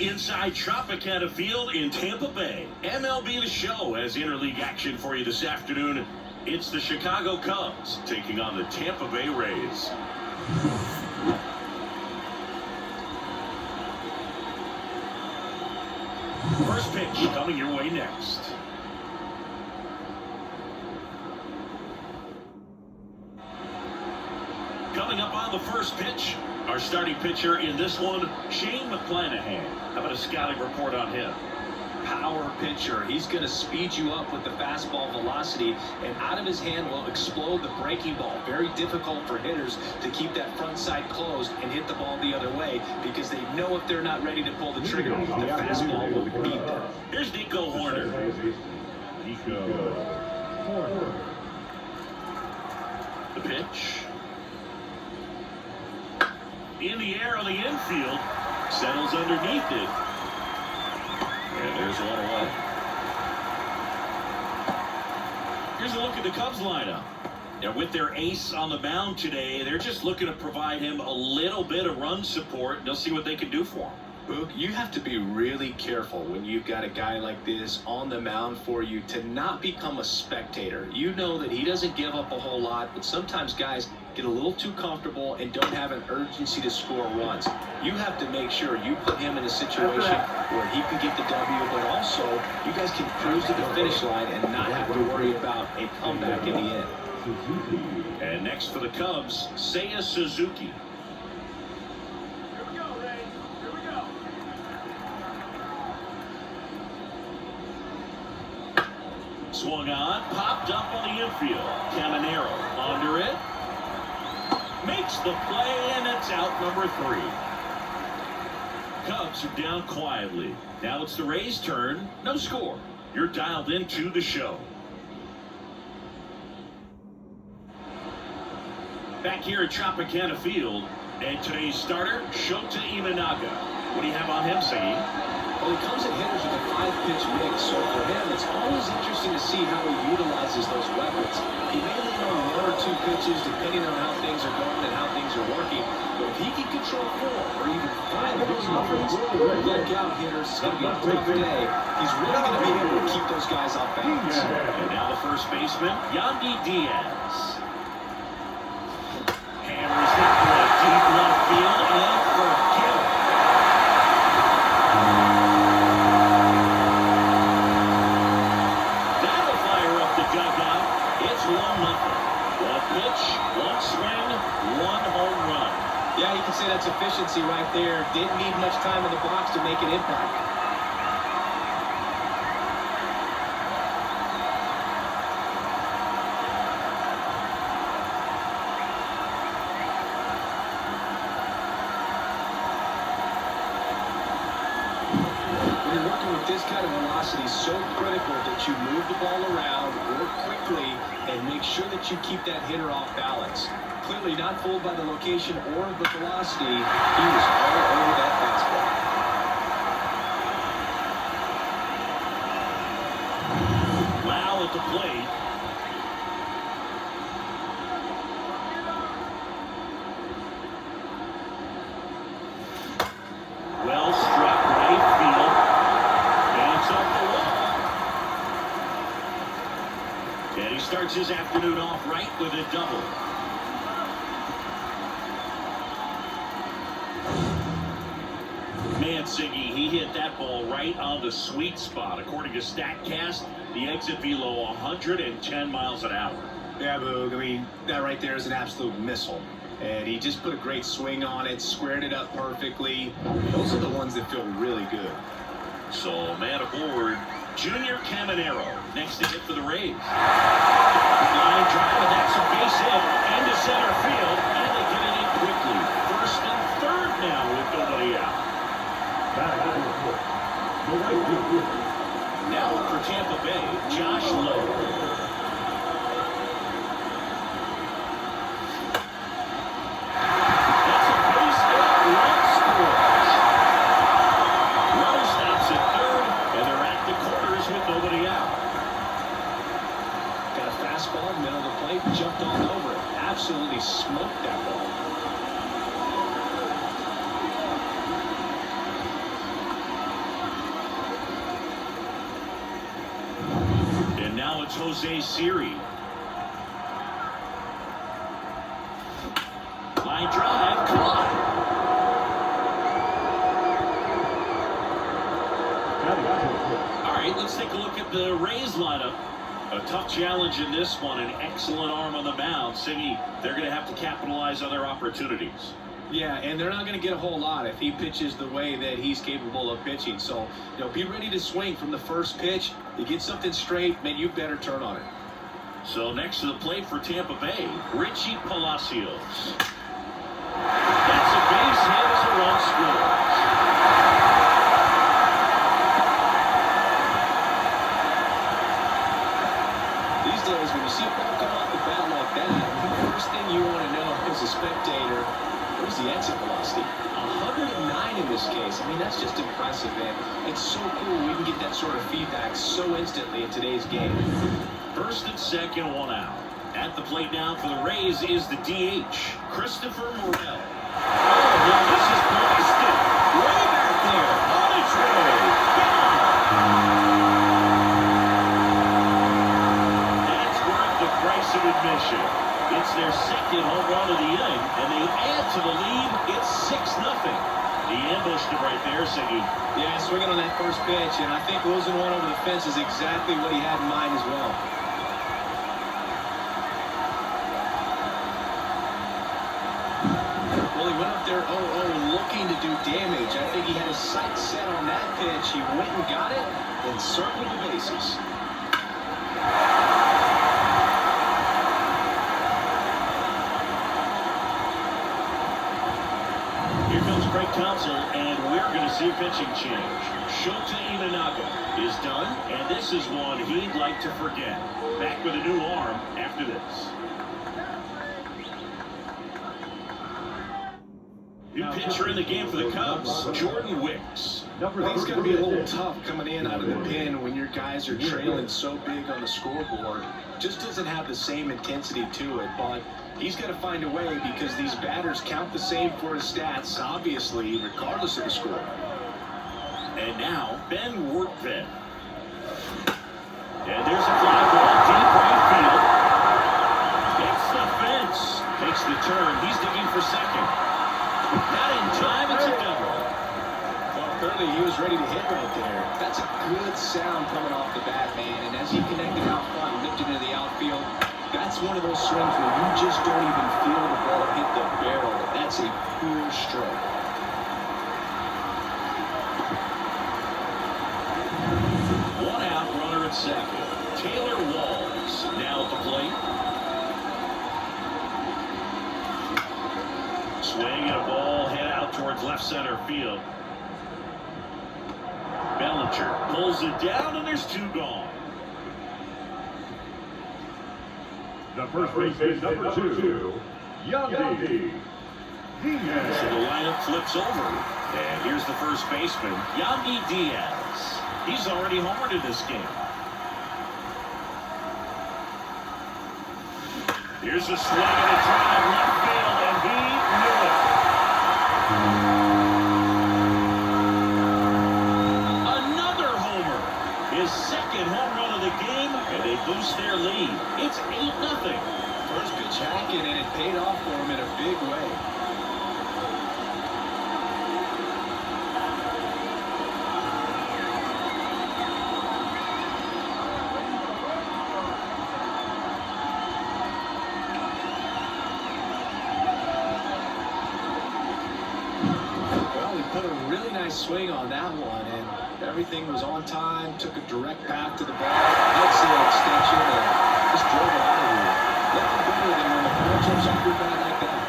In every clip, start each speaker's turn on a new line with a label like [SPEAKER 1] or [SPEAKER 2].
[SPEAKER 1] inside Tropicana Field in Tampa Bay. MLB The Show has interleague action for you this afternoon. It's the Chicago Cubs taking on the Tampa Bay Rays. First pitch coming your way next. Coming up on the first pitch, our starting pitcher in this one, Shane McClanahan. How about a scouting report on him?
[SPEAKER 2] Power pitcher. He's going to speed you up with the fastball velocity, and out of his hand will explode the breaking ball. Very difficult for hitters to keep that front side closed and hit the ball the other way, because they know if they're not ready to pull the trigger, the fastball will beat them.
[SPEAKER 1] Here's Nico Horner. The pitch. In the air on the infield. Settles underneath it. And there's 1-1. Here's a look at the Cubs lineup. Now, with their ace on the mound today, they're just looking to provide him a little bit of run support. They'll see what they can do for him.
[SPEAKER 2] Boog, you have to be really careful when you've got a guy like this on the mound for you to not become a spectator. You know that he doesn't give up a whole lot, but sometimes guys get a little too comfortable and don't have an urgency to score runs. You have to make sure you put him in a situation where he can get the W, but also you guys can cruise to the finish line and not have to worry about a comeback in the end.
[SPEAKER 1] And next for the Cubs, Seiya Suzuki. Swung on, popped up on the infield. Caminero under it. Makes the play, and it's out number 3. Cubs are down quietly. Now it's the Rays' turn. No score. You're dialed into the show. Back here at Tropicana Field, and today's starter, Shota Imanaga. What do you have on him, Siggy?
[SPEAKER 2] Well, he comes at hitters with a 5-pitch mix, so for him, it's always interesting to see how he utilizes those weapons. He may lean on 1 or 2 pitches, depending on how things are going and how things are working. But if he can control 4 or even 5 of his offense, look out, hitters. It's going to be a tough day. He's really going to be able to keep those guys off balance.
[SPEAKER 1] And now the first baseman, Yandy Diaz. Hammers it to a deep left field, and forget it. That'll fire up the dugout. It's 1-0. 1 pitch, 1 swing, 1 home run.
[SPEAKER 2] Yeah, you can say that's efficiency right there. Didn't need much time in the box to make an impact. This kind of velocity is so critical that you move the ball around, work quickly, and make sure that you keep that hitter off balance. Clearly not fooled by the location or the velocity. He was all over that fastball.
[SPEAKER 1] Lau at the plate. Well struck right field. And he starts his afternoon off right with a double. Man, Siggy, he hit that ball right on the sweet spot. According to StatCast, the exit velo 110 miles an hour.
[SPEAKER 2] Yeah, Boog, I mean, that right there is an absolute missile. And he just put a great swing on it, squared it up perfectly. Those are the ones that feel really good.
[SPEAKER 1] So, man aboard, Junior Caminero, next to hit for the Rays. Line drive, and that's a base hit into center field, and they get it in quickly. First and third now with nobody out. Now for Tampa Bay, Josh Lowe. That's a base hit, run scores. Runner stops at third, and they're at the corners with nobody out.
[SPEAKER 2] Got a fastball, middle of the plate, jumped all over it. Absolutely smoked that.
[SPEAKER 1] Jose Siri. Line drive, caught. All right, let's take a look at the Rays lineup. A tough challenge in this one, an excellent arm on the mound. Siggy, they're going to have to capitalize on their opportunities.
[SPEAKER 2] Yeah, and they're not going to get a whole lot if he pitches the way that he's capable of pitching. So, be ready to swing from the first pitch. You get something straight, man, you better turn on it.
[SPEAKER 1] So next to the plate for Tampa Bay, Richie Palacios. That's a base hit as a run scores.
[SPEAKER 2] These days, when you see a ball come off the bat like that, the first thing you want to know as a spectator, where's the exit velocity? 109 in this case. I mean, that's just impressive, man. It's so cool we can get that sort of feedback so instantly in today's game.
[SPEAKER 1] First and second, one out. At the plate now for the Rays is the DH, Christopher Morel. Oh, well, this is blasted. Way back there. On its way. That's worth the price of admission. It's their second home run of the inning, and they add to the lead. It's 6-0. He ambushed him right there, Siggy.
[SPEAKER 2] Yeah, swinging on that first pitch, and I think losing one over the fence is exactly what he had in mind as well. Well, he went up there 0-0 looking to do damage. I think he had his sights set on that pitch. He went and got it, then circled the bases.
[SPEAKER 1] Here comes Craig Counsell, and we're going to see a pitching change. Shota Imanaga is done, and this is one he'd like to forget. Back with a new arm after this. New pitcher in the game for the Cubs, Jordan Wicks.
[SPEAKER 2] I think it's going to be a little tough coming in out of the pen when your guys are trailing so big on the scoreboard. Just doesn't have the same intensity to it, but he's got to find a way because these batters count the same for his stats, obviously, regardless of the score.
[SPEAKER 1] And now, Ben Workman. And there's a fly ball deep right field. Hits the fence. Takes the turn. He's digging for second. Not in time. It's a double.
[SPEAKER 2] Well, clearly he was ready to hit right there. That's a good sound coming off the bat, man. And as he connected out front and lifted into the outfield, that's one of those swings where you just don't even feel the ball hit the barrel. That's a pure stroke.
[SPEAKER 1] One out, runner at second. Taylor Walls now at the plate. Swing and a ball head out towards left center field. Bellinger pulls it down, and there's two gone.
[SPEAKER 3] The first base is number 2, Yandy Diaz.
[SPEAKER 1] So the lineup flips over. And here's the first baseman, Yandy Diaz. He's already homered in this game. Here's a swing and a drive left field, and he knew it. Another homer. His second home run of the game, and they boost their lead. It's 8-0.
[SPEAKER 2] First pitch hacking, and it paid off for him in a big way. Put a really nice swing on that one, and everything was on time, took a direct path to the ball, excellent extension, and just drove it out of here. Nothing better than when the ball jumps off your bat like that.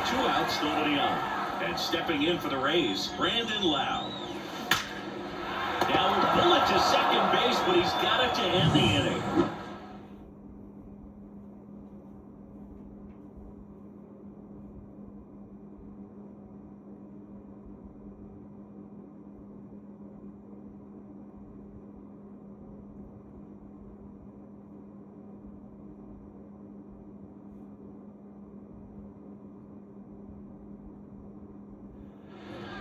[SPEAKER 1] 2 outs, nobody on. And stepping in for the Rays, Brandon Lowe. Now a bullet to second base, but he's got it to end the inning.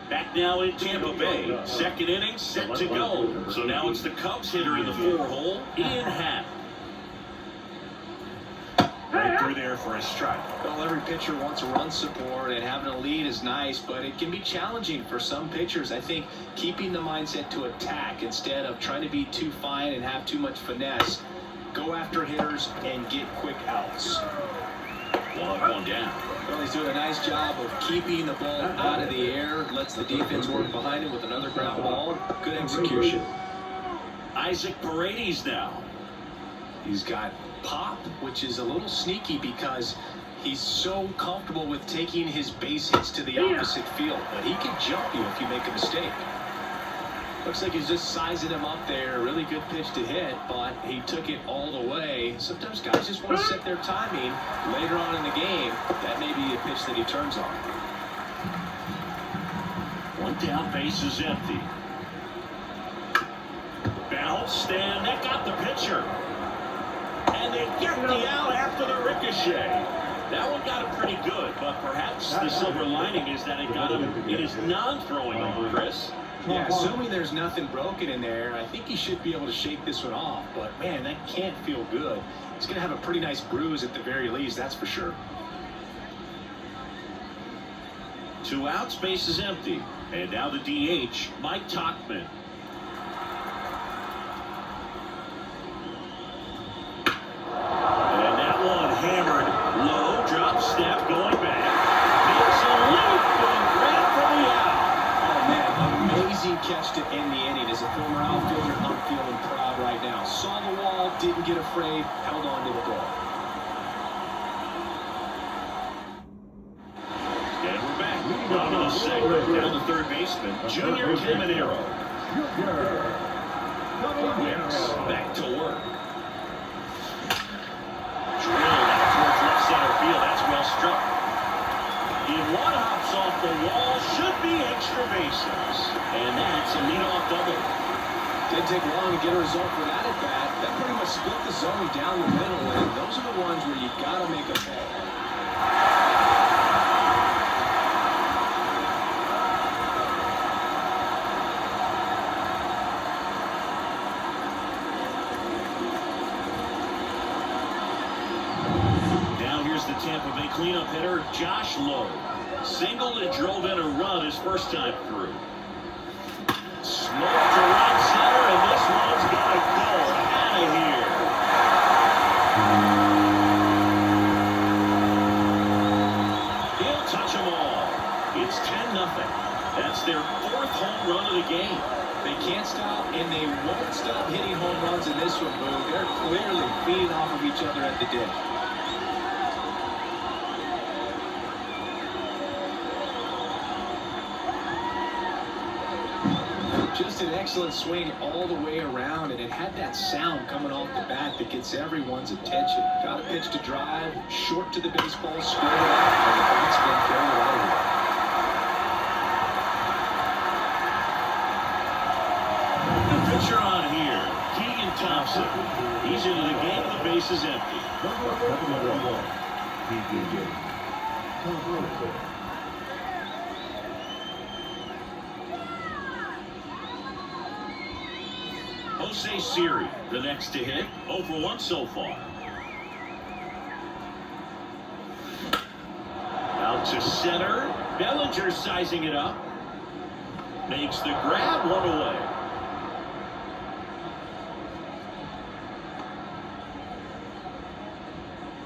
[SPEAKER 1] Back now in Tampa Bay. Second inning set to go. So now it's the Cubs hitter in the 4-hole, Ian Happ. there for a strike.
[SPEAKER 2] Well, every pitcher wants a run support, and having a lead is nice, but it can be challenging for some pitchers. I think keeping the mindset to attack instead of trying to be too fine and have too much finesse. Go after hitters and get quick outs.
[SPEAKER 1] One down.
[SPEAKER 2] Well, he's doing a nice job of keeping the ball out of the air. Lets the defense work behind him with another ground ball. Good execution.
[SPEAKER 1] Isaac Paredes now.
[SPEAKER 2] He's got pop, which is a little sneaky because he's so comfortable with taking his base hits to the opposite field. But he can jump you if you make a mistake. Looks like he's just sizing him up there. Really good pitch to hit, but he took it all the way. Sometimes guys just want to set their timing later on in the game. That may be a pitch that he turns on.
[SPEAKER 1] One down, base is empty. Bounced, and that got the pitcher. And they get the out after the ricochet. That one got him pretty good, but perhaps the silver lining is that it got him in his non-throwing arm, Chris.
[SPEAKER 2] Yeah, assuming there's nothing broken in there, I think he should be able to shake this one off. But, man, that can't feel good. He's going to have a pretty nice bruise at the very least, that's for sure.
[SPEAKER 1] 2 outs, base is empty. And now the DH, Mike Tauchman. And that one hammered low, drop step, going back. Makes a leap and grab for the out.
[SPEAKER 2] Amazing catch to end the inning. As a former outfielder, I'm feeling proud right now. Saw the wall, didn't get afraid, held on to the ball.
[SPEAKER 1] And we're back. Bottom of the second. Down the third baseman, Junior Caminero. Wicks back to work. Drilled out towards left center field. That's well struck. In one hops off the wall, should be extra bases. And that's a leadoff double.
[SPEAKER 2] Didn't take long to get a result for that at bat. That pretty much split the zone down the middle, and those are the ones where you got to make a play.
[SPEAKER 1] Now here's the Tampa Bay cleanup hitter, Josh Lowe. Singled and drove in a run his first time through. Smoked to right center, and this one's got to go out of here. He'll touch them all. It's 10-0. That's their 4th home run of the game.
[SPEAKER 2] They can't stop, and they won't stop hitting home runs in this one, Boo. They're clearly feeding off of each other at the dish. Just an excellent swing all the way around, and it had that sound coming off the bat that gets everyone's attention. Got a pitch to drive, short to the baseball, square it up, and the batsman carried it out of here.
[SPEAKER 1] The pitcher on here, Keegan Thompson. He's into the game, the base is empty. Jose Siri, the next to hit, 0 for 1 so far. Out to center, Bellinger sizing it up. Makes the grab, 1 away.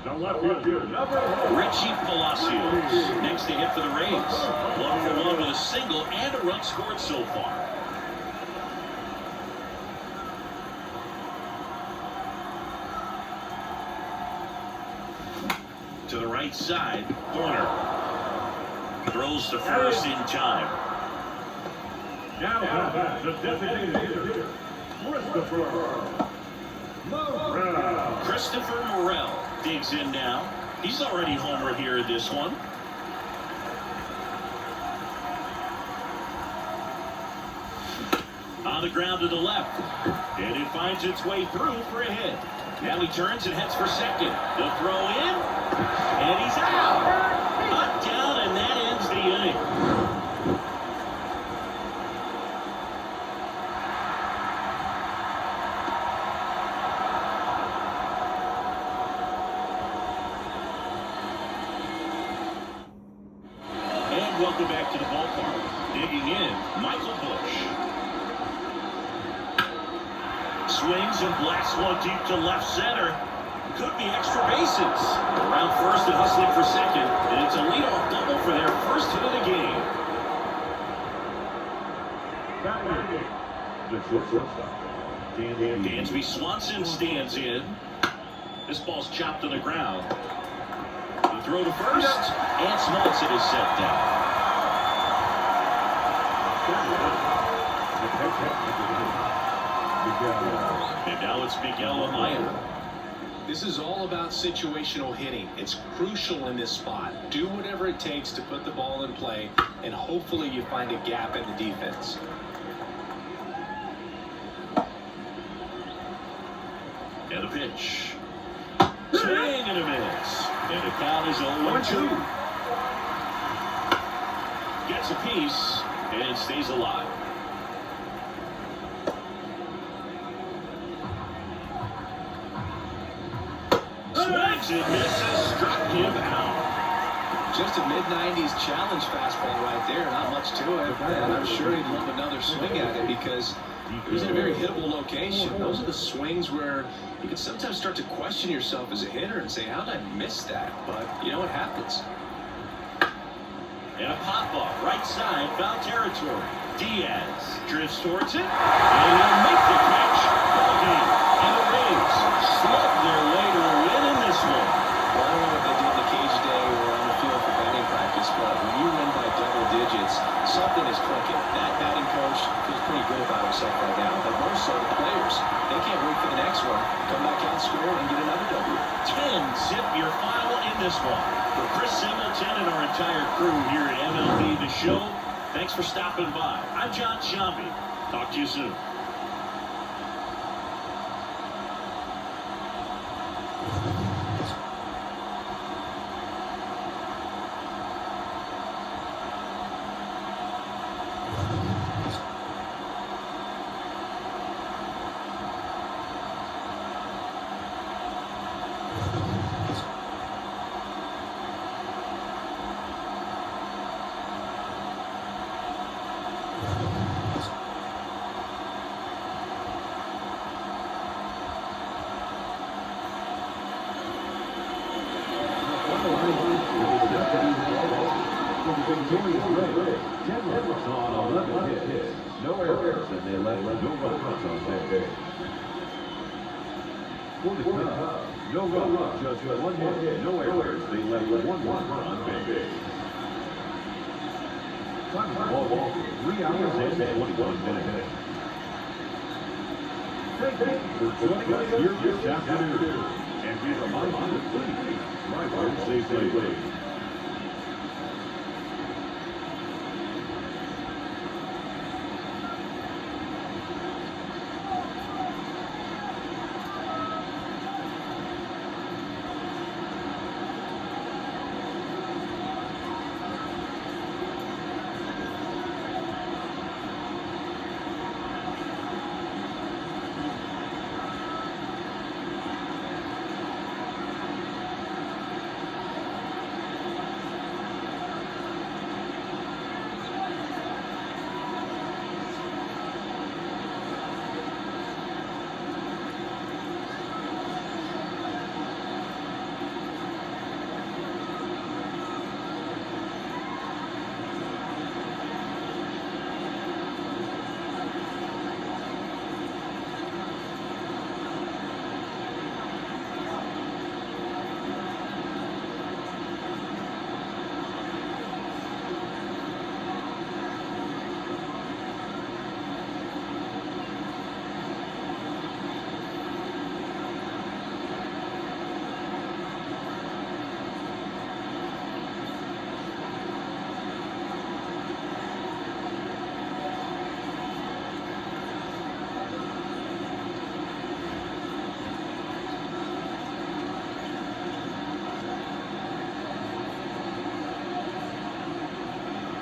[SPEAKER 3] The left fielder, number 1.
[SPEAKER 1] Richie Palacios, next to hit for the Rays. 1 for 1 with a single and a run scored so far. To the right side, corner. Throws to first in time.
[SPEAKER 3] Now the designated hitter,
[SPEAKER 1] Christopher Morel digs in now. He's already homered here in this one. On the ground to the left. And it finds its way through for a hit. Now he turns and heads for second. The throw in. And he's out. Up, down, and that ends the inning. welcome back to the ballpark. Digging in, Michael Bush. Swings and blasts one deep to left center. Could be extra bases. Around first and hustling for second. And it's a leadoff double for their first hit of the game. Dansby Swanson stands in. This ball's chopped to the ground. The throw to first. And Swanson is set down. And now it's Miguel Amaya.
[SPEAKER 2] This is all about situational hitting. It's crucial in this spot. Do whatever it takes to put the ball in play, and hopefully you find a gap in the defense.
[SPEAKER 1] And a pitch. Swing and a miss. And the count is 0-2. Gets a piece and stays alive. Swings and misses. Struck him out.
[SPEAKER 2] Just a mid-90s challenge fastball right there. Not much to it. And I'm sure he'd love another swing at it because he was in a very hittable location. Those are the swings where you can sometimes start to question yourself as a hitter and say, how did I miss that? But you know what happens.
[SPEAKER 1] And a pop-up, right side, foul territory. Diaz drifts towards it, and he'll make the catch. Ball game. And the Rays slug their way to a win in this one.
[SPEAKER 2] Well, I don't know what they did in the cage today or on the field for batting practice, but when you win by double digits, something is clicking. That batting coach feels pretty good about himself right now, but more so the players. They can't wait for the next one. Come back out, score, and get another W.
[SPEAKER 1] 10-zip your final in this one. For Chris Singleton and our entire crew here at MLB The Show, thanks for stopping by. I'm John Shambi. Talk to you soon.
[SPEAKER 3] On 11 hits, no errors, and they let no runs on that day. For the Cubs, no runs, just one hit, no errors, they let one run on base. Time of ball, 3 hours and 21 minutes. Thank you for joining us here this afternoon. And be reminded to please drive home safely.